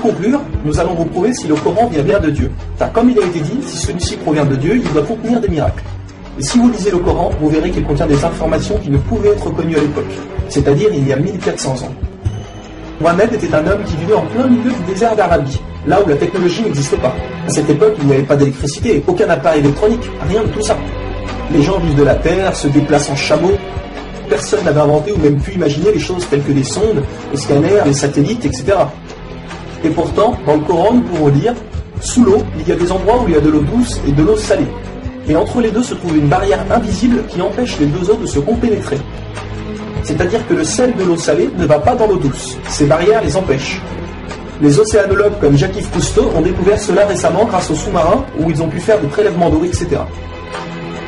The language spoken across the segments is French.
conclure, nous allons vous prouver si le Coran vient bien de Dieu. Car comme il a été dit, si celui-ci provient de Dieu, il doit contenir des miracles. Et si vous lisez le Coran, vous verrez qu'il contient des informations qui ne pouvaient être connues à l'époque, c'est-à-dire il y a 1400 ans. Mohammed était un homme qui vivait en plein milieu du désert d'Arabie, là où la technologie n'existe pas. À cette époque, il n'y avait pas d'électricité, aucun appareil électronique, rien de tout ça. Les gens vivent de la terre, se déplacent en chameau. Personne n'avait inventé ou même pu imaginer les choses telles que les sondes, les scanners, les satellites, etc. Et pourtant, dans le Coran, nous pouvons lire « Sous l'eau, il y a des endroits où il y a de l'eau douce et de l'eau salée. Et entre les deux se trouve une barrière invisible qui empêche les deux eaux de se compénétrer. C'est-à-dire que le sel de l'eau salée ne va pas dans l'eau douce. Ces barrières les empêchent. Les océanologues comme Jacques-Yves Cousteau ont découvert cela récemment grâce aux sous-marins où ils ont pu faire des prélèvements d'eau, etc.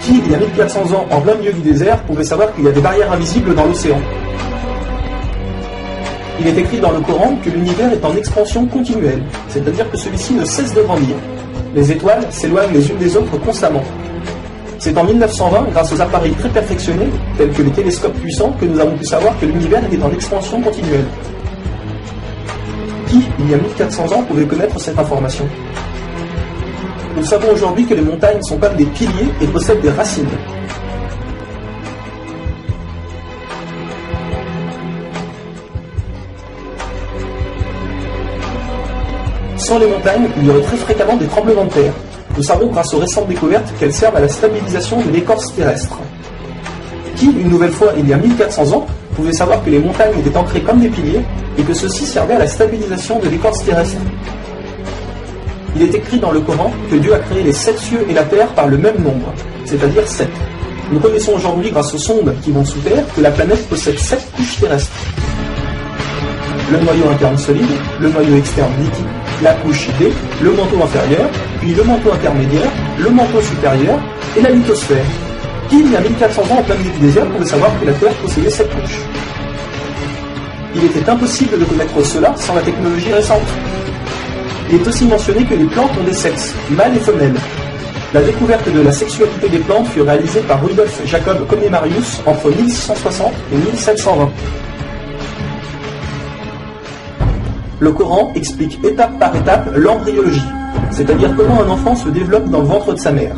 Qui, il y a 1400 ans, en plein milieu du désert, pouvait savoir qu'il y a des barrières invisibles dans l'océan? Il est écrit dans le Coran que l'univers est en expansion continuelle, c'est-à-dire que celui-ci ne cesse de grandir. Les étoiles s'éloignent les unes des autres constamment. C'est en 1920, grâce aux appareils très perfectionnés, tels que les télescopes puissants, que nous avons pu savoir que l'univers était en expansion continuelle. Qui, il y a 1400 ans, pouvait connaître cette information? Nous savons aujourd'hui que les montagnes sont comme des piliers et possèdent des racines. Sans les montagnes, il y aurait très fréquemment des tremblements de terre. Nous savons grâce aux récentes découvertes qu'elles servent à la stabilisation de l'écorce terrestre. Qui, une nouvelle fois, il y a 1400 ans, pouvait savoir que les montagnes étaient ancrées comme des piliers et que ceci servait à la stabilisation de l'écorce terrestre? Il est écrit dans le Coran que Dieu a créé les 7 cieux et la terre par le même nombre, c'est-à-dire 7. Nous connaissons aujourd'hui, grâce aux sondes qui vont sous terre, que la planète possède 7 couches terrestres. Le noyau interne solide, le noyau externe liquide, la couche D, le manteau inférieur, puis le manteau intermédiaire, le manteau supérieur et la lithosphère. Qui, il y a 1400 ans en plein milieu du désert, pouvait savoir que la Terre possédait 7 couches? Il était impossible de connaître cela sans la technologie récente. Il est aussi mentionné que les plantes ont des sexes, mâles et femelles. La découverte de la sexualité des plantes fut réalisée par Rudolf Jacob Comnenarius entre 1660 et 1720. Le Coran explique étape par étape l'embryologie, c'est-à-dire comment un enfant se développe dans le ventre de sa mère.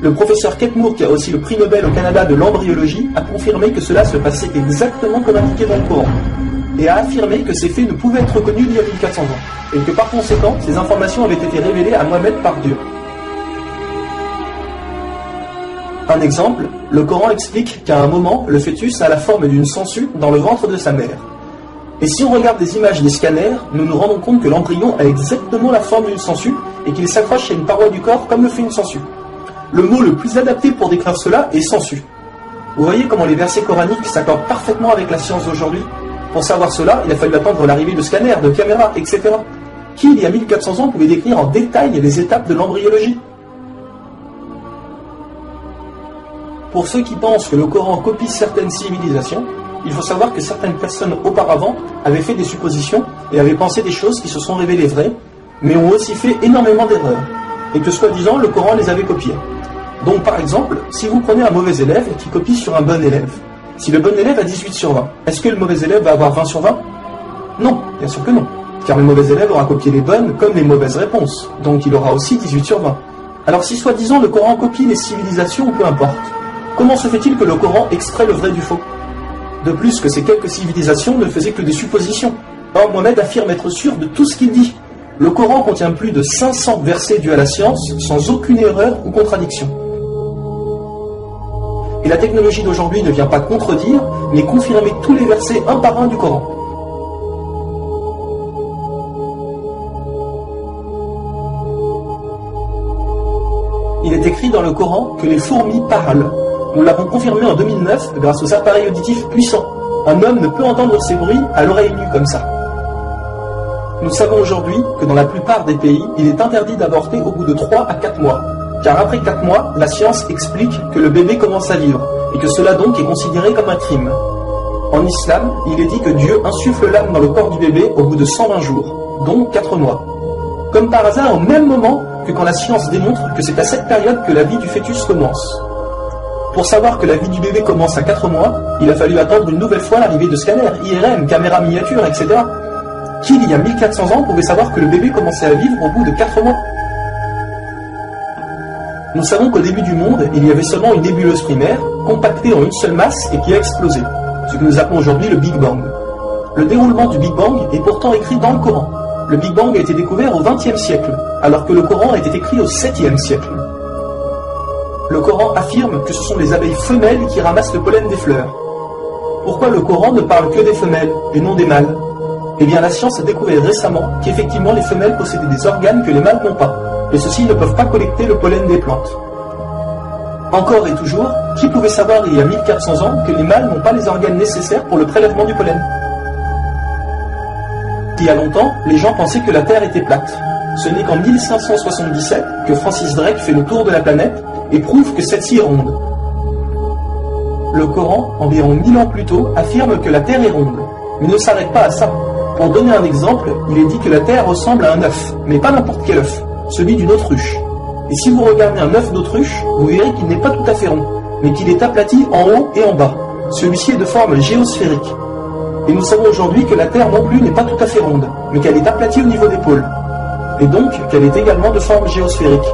Le professeur Kate Moore, qui a aussi le prix Nobel au Canada de l'embryologie, a confirmé que cela se passait exactement comme indiqué dans le Coran, et a affirmé que ces faits ne pouvaient être connus il y a 1400 ans, et que par conséquent, ces informations avaient été révélées à Mohammed par Dieu. Un exemple, le Coran explique qu'à un moment, le fœtus a la forme d'une sangsue dans le ventre de sa mère. Et si on regarde des images des scanners, nous nous rendons compte que l'embryon a exactement la forme d'une sangsue et qu'il s'accroche à une paroi du corps comme le fait une sangsue. Le mot le plus adapté pour décrire cela est sangsue. Vous voyez comment les versets coraniques s'accordent parfaitement avec la science d'aujourd'hui? Pour savoir cela, il a fallu attendre l'arrivée de scanners, de caméras, etc. Qui, il y a 1400 ans, pouvait décrire en détail les étapes de l'embryologie? Pour ceux qui pensent que le Coran copie certaines civilisations, il faut savoir que certaines personnes auparavant avaient fait des suppositions et avaient pensé des choses qui se sont révélées vraies, mais ont aussi fait énormément d'erreurs, et que soi-disant le Coran les avait copiées. Donc par exemple, si vous prenez un mauvais élève qui copie sur un bon élève, si le bon élève a 18 sur 20, est-ce que le mauvais élève va avoir 20 sur 20? Non, bien sûr que non, car le mauvais élève aura copié les bonnes comme les mauvaises réponses, donc il aura aussi 18 sur 20. Alors si soi-disant le Coran copie les civilisations, peu importe, comment se fait-il que le Coran extrait le vrai du faux? De plus que ces quelques civilisations ne faisaient que des suppositions. Or, Mohammed affirme être sûr de tout ce qu'il dit. Le Coran contient plus de 500 versets dus à la science, sans aucune erreur ou contradiction. Et la technologie d'aujourd'hui ne vient pas contredire, mais confirmer tous les versets un par un du Coran. Il est écrit dans le Coran que les fourmis parlent. Nous l'avons confirmé en 2009 grâce aux appareils auditifs puissants. Un homme ne peut entendre ces bruits à l'oreille nue comme ça. Nous savons aujourd'hui que dans la plupart des pays, il est interdit d'avorter au bout de 3 à 4 mois. Car après 4 mois, la science explique que le bébé commence à vivre, et que cela donc est considéré comme un crime. En islam, il est dit que Dieu insuffle l'âme dans le corps du bébé au bout de 120 jours, donc 4 mois. Comme par hasard, au même moment que quand la science démontre que c'est à cette période que la vie du fœtus commence. Pour savoir que la vie du bébé commence à 4 mois, il a fallu attendre une nouvelle fois l'arrivée de scanners, IRM, caméras miniatures, etc. Qui, il y a 1400 ans, pouvait savoir que le bébé commençait à vivre au bout de 4 mois? Nous savons qu'au début du monde, il y avait seulement une nébuleuse primaire, compactée en une seule masse et qui a explosé, ce que nous appelons aujourd'hui le Big Bang. Le déroulement du Big Bang est pourtant écrit dans le Coran. Le Big Bang a été découvert au XXe siècle, alors que le Coran a été écrit au 7e siècle. Le Coran affirme que ce sont les abeilles femelles qui ramassent le pollen des fleurs. Pourquoi le Coran ne parle que des femelles et non des mâles? Eh bien, la science a découvert récemment qu'effectivement les femelles possédaient des organes que les mâles n'ont pas, et ceux-ci ne peuvent pas collecter le pollen des plantes. Encore et toujours, qui pouvait savoir il y a 1400 ans que les mâles n'ont pas les organes nécessaires pour le prélèvement du pollen? Il y a longtemps, les gens pensaient que la Terre était plate. Ce n'est qu'en 1577 que Francis Drake fait le tour de la planète et prouve que celle-ci est ronde. Le Coran, environ 1000 ans plus tôt, affirme que la Terre est ronde, mais ne s'arrête pas à ça. Pour donner un exemple, il est dit que la Terre ressemble à un œuf, mais pas n'importe quel œuf, celui d'une autruche. Et si vous regardez un œuf d'autruche, vous verrez qu'il n'est pas tout à fait rond, mais qu'il est aplati en haut et en bas. Celui-ci est de forme géosphérique. Et nous savons aujourd'hui que la Terre non plus n'est pas tout à fait ronde, mais qu'elle est aplatie au niveau des pôles. Et donc qu'elle est également de forme géosphérique.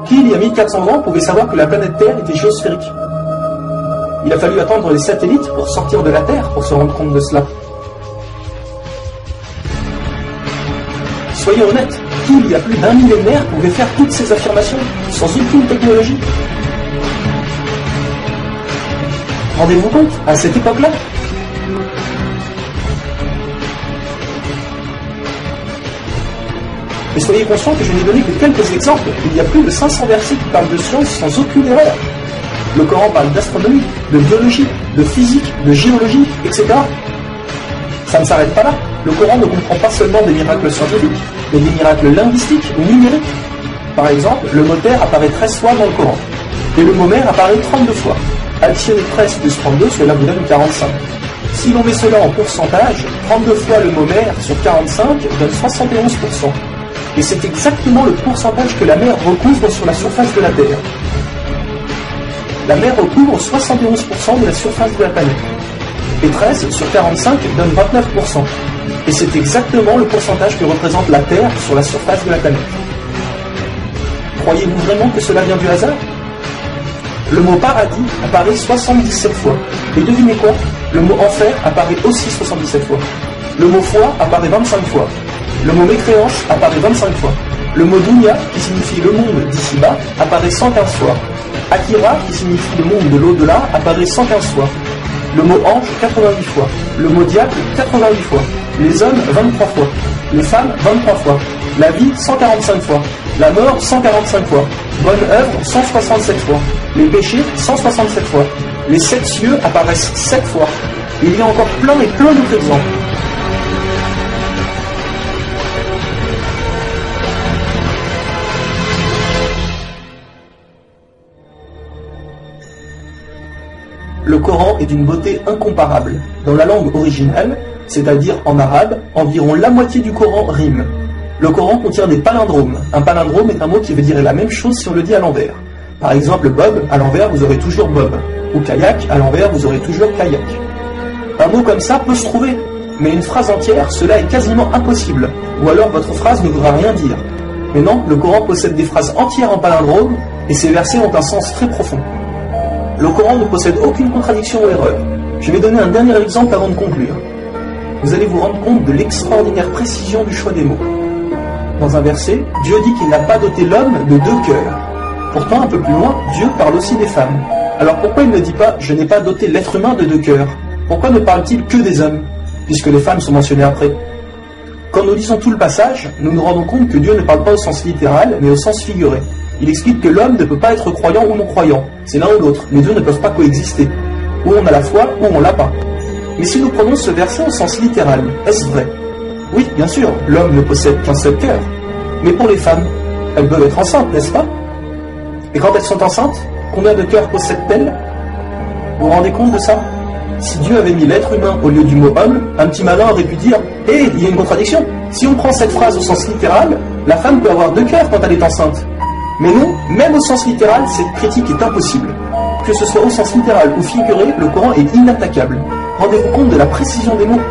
Qui, il y a 1400 ans, pouvait savoir que la planète Terre était géosphérique? Il a fallu attendre les satellites pour sortir de la Terre pour se rendre compte de cela. Soyons honnêtes, qui, il y a plus d'un millénaire, pouvait faire toutes ces affirmations sans aucune technologie? Rendez-vous compte, à cette époque-là? Et soyez conscients que je n'ai donné que quelques exemples. Il y a plus de 500 versets qui parlent de science sans aucune erreur. Le Coran parle d'astronomie, de biologie, de physique, de géologie, etc. Ça ne s'arrête pas là. Le Coran ne comprend pas seulement des miracles scientifiques, mais des miracles linguistiques ou numériques. Par exemple, le mot terre apparaît 13 fois dans le Coran, et le mot mer apparaît 32 fois. Additionner 13 plus 32, cela vous donne 45. Si l'on met cela en pourcentage, 32 fois le mot mer sur 45 donne 71%. Et c'est exactement le pourcentage que la mer recouvre sur la surface de la Terre. La mer recouvre 71% de la surface de la planète. Et 13 sur 45 donne 29%. Et c'est exactement le pourcentage que représente la Terre sur la surface de la planète. Croyez-vous vraiment que cela vient du hasard? Le mot paradis apparaît 77 fois. Et devinez quoi? Le mot enfer apparaît aussi 77 fois. Le mot foi apparaît 25 fois. Le mot mécréance apparaît 25 fois. Le mot dunya, qui signifie le monde d'ici-bas, apparaît 115 fois. Akira, qui signifie le monde de l'au-delà, apparaît 115 fois. Le mot ange, 88 fois. Le mot diable, 88 fois. Les hommes, 23 fois. Les femmes, 23 fois. La vie, 145 fois. La mort, 145 fois. Bonne œuvre, 167 fois. Les péchés, 167 fois. Les 7 cieux apparaissent 7 fois. Et il y a encore plein et plein d'autres exemples. Le Coran est d'une beauté incomparable. Dans la langue originale, c'est-à-dire en arabe, environ la moitié du Coran rime. Le Coran contient des palindromes. Un palindrome est un mot qui veut dire la même chose si on le dit à l'envers. Par exemple, Bob, à l'envers, vous aurez toujours Bob. Ou kayak, à l'envers, vous aurez toujours kayak. Un mot comme ça peut se trouver, mais une phrase entière, cela est quasiment impossible. Ou alors votre phrase ne voudra rien dire. Mais non, le Coran possède des phrases entières en palindrome, et ces versets ont un sens très profond. Le Coran ne possède aucune contradiction ou erreur. Je vais donner un dernier exemple avant de conclure. Vous allez vous rendre compte de l'extraordinaire précision du choix des mots. Dans un verset, Dieu dit qu'il n'a pas doté l'homme de 2 cœurs. Pourtant, un peu plus loin, Dieu parle aussi des femmes. Alors pourquoi il ne dit pas « Je n'ai pas doté l'être humain de 2 cœurs » Pourquoi ne parle-t-il que des hommes, puisque les femmes sont mentionnées après? Quand nous lisons tout le passage, nous nous rendons compte que Dieu ne parle pas au sens littéral, mais au sens figuré. Il explique que l'homme ne peut pas être croyant ou non-croyant. C'est l'un ou l'autre. Les deux ne peuvent pas coexister. Ou on a la foi, ou on l'a pas. Mais si nous prenons ce verset au sens littéral, est-ce vrai? Oui, bien sûr, l'homme ne possède qu'un seul cœur. Mais pour les femmes, elles peuvent être enceintes, n'est-ce pas? Et quand elles sont enceintes, combien de cœurs possèdent-elles? Vous vous rendez compte de ça? Si Dieu avait mis l'être humain au lieu du mot homme, un petit malin aurait pu dire « Hé, il y a une contradiction. Si on prend cette phrase au sens littéral, la femme peut avoir 2 cœurs quand elle est enceinte. » Mais non, même au sens littéral, cette critique est impossible. Que ce soit au sens littéral ou figuré, le Coran est inattaquable. Rendez-vous compte de la précision des mots.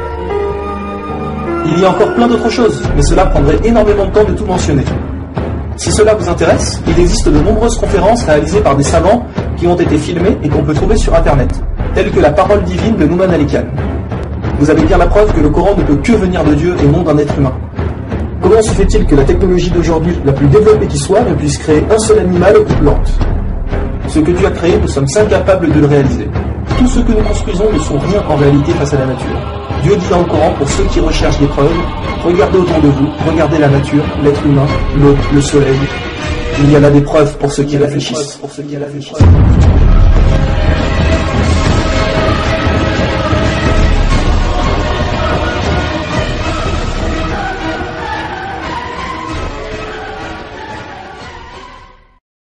Il y a encore plein d'autres choses, mais cela prendrait énormément de temps de tout mentionner. Si cela vous intéresse, il existe de nombreuses conférences réalisées par des savants qui ont été filmées et qu'on peut trouver sur Internet, telles que la parole divine de Nouman Ali Khan. Vous avez bien la preuve que le Coran ne peut que venir de Dieu et non d'un être humain. Comment se fait-il que la technologie d'aujourd'hui, la plus développée qui soit, ne puisse créer un seul animal ou plante? Ce que Dieu a créé, nous sommes incapables de le réaliser. Tout ce que nous construisons ne sont rien en réalité face à la nature. Dieu dit dans le Coran, pour ceux qui recherchent des preuves, regardez autour de vous, regardez la nature, l'être humain, l'eau, le soleil. Il y a là des preuves pour ceux qui réfléchissent.